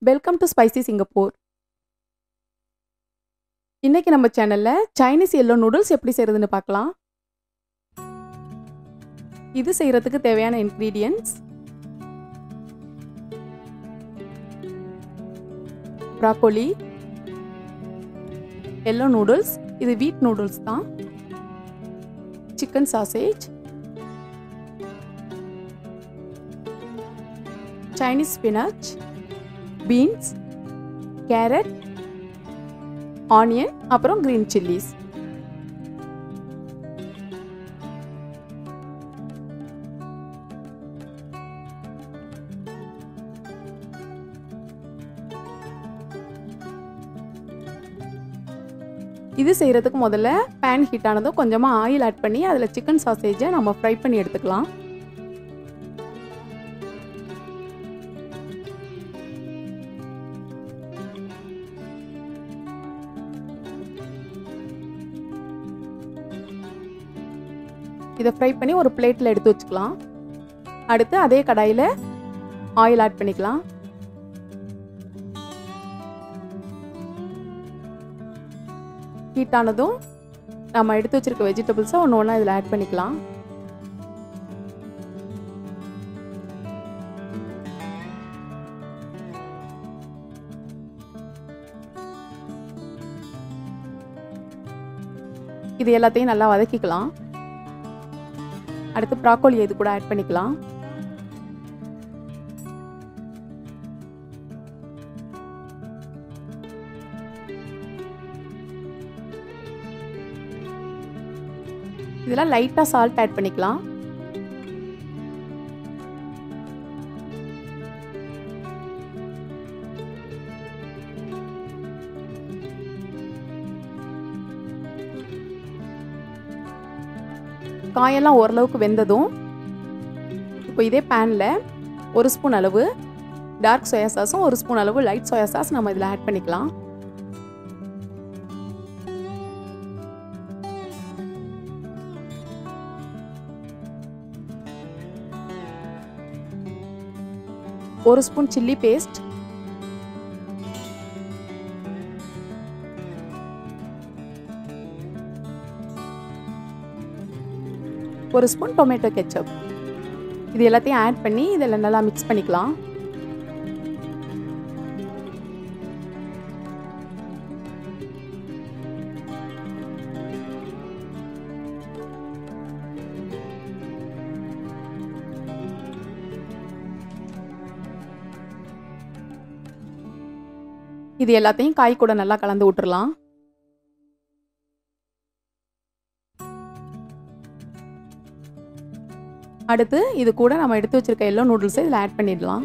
Welcome to spicy Singapore. இன்னைக்கு நம்ம சேனல்ல சைனீஸ் எல்லோ நூடுல்ஸ் எப்படி செய்யறதுன்னு பார்க்கலாம். இது செய்யறதுக்கு தேவையான இன்கிரீடியன்ட்ஸ்: ப்ராக்கோலி, எல்லோ நூடுல்ஸ், இது வீட் நூடுல்ஸ் தான், chicken sausage, Chinese spinach, beans, carrot, onion, அப்புறம் கிரீன் சில்லிஸ். இது செய்யறதுக்கு முதல்ல பேன் ஹீட் ஆனதும் கொஞ்சமா ஆயில் ஆட் பண்ணி அதில் சிக்கன் சாசேஜை நம்ம ஃப்ரை பண்ணி எடுத்துக்கலாம். இதை ஃப்ரை பண்ணி ஒரு பிளேட்டில் எடுத்து வச்சுக்கலாம். அடுத்து அதே கடாயில் ஆயில் ஆட் பண்ணிக்கலாம். ஹீட் ஆனதும் நம்ம எடுத்து வச்சிருக்க வெஜிடபிள்ஸை ஒன்று ஒன்றா இதில் ஆட் பண்ணிக்கலாம். இது எல்லாத்தையும் நல்லா வதக்கிக்கலாம். அடுத்து ப்ராக்கோலி இது கூட ஆட் பண்ணிக்கலாம். இதெல்லாம் லைட்டா சால்ட் ஆட் பண்ணிக்கலாம். காயெல்லாம் ஓரளவுக்கு வெந்ததும் இப்போ இதே பேனில் ஒரு ஸ்பூன் அளவு டார்க் சோயா சாஸும் ஒரு ஸ்பூன் அளவு லைட் சோயா சாஸ் நம்ம இதில் ஆட் பண்ணிக்கலாம். ஒரு ஸ்பூன் சில்லி பேஸ்ட், ஒரு ஸ்பூன் டொமேட்டோ கெச்சப். இது எல்லாத்தையும் ஆட் பண்ணி இதில் நல்லா மிக்ஸ் பண்ணிக்கலாம். இது எல்லாத்தையும் காய் கூட நல்லா கலந்து விட்டுறலாம். அடுத்து இது கூட நம்ம எடுத்து வச்சிருக்க எல்லோ நூடுல்ஸை இதில் ஆட் பண்ணிடலாம்.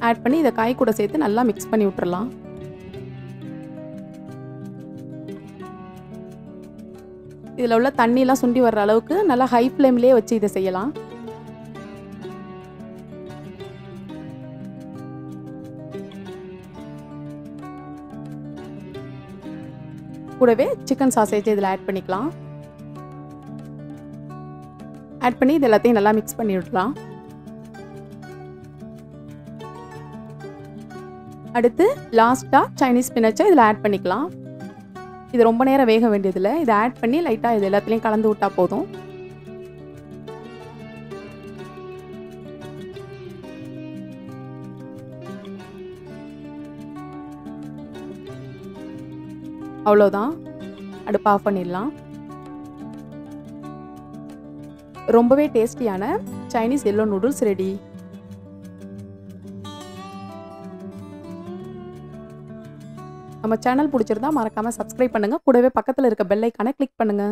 ஆட் பண்ணி இதை காய் கூட சேர்த்து நல்லா மிக்ஸ் பண்ணி விட்டுறலாம். இதில் உள்ள தண்ணியெல்லாம் சுண்டி வர்ற அளவுக்கு நல்லா ஹை ஃப்ளேம்லேயே வச்சு இதை செய்யலாம். கூடவே சிக்கன் சாசேஜ் இதில் ஆட் பண்ணிக்கலாம். ஆட் பண்ணி இது எல்லாத்தையும் நல்லா மிக்ஸ் பண்ணி விடலாம். அடுத்து லாஸ்ட்டாக சைனீஸ் ஸ்பினச்சை இதில் ஆட் பண்ணிக்கலாம். இது ரொம்ப நேரம் வேக வேண்டியதில்லை. இதை ஆட் பண்ணி லைட்டாக இது எல்லாத்துலேயும் கலந்து விட்டா போதும். அவ்வளோதான், அடுப்பு ஆஃப் பண்ணிடலாம். ரொம்பவே டேஸ்டியான சைனீஸ் எல்லோ நூடுல்ஸ் ரெடி. நம்ம சேனல் பிடிச்சிருந்தா மறக்காம சப்ஸ்கிரைப் பண்ணுங்க. கூடவே பக்கத்தில் இருக்க பெல் ஐகானை கிளிக் பண்ணுங்க.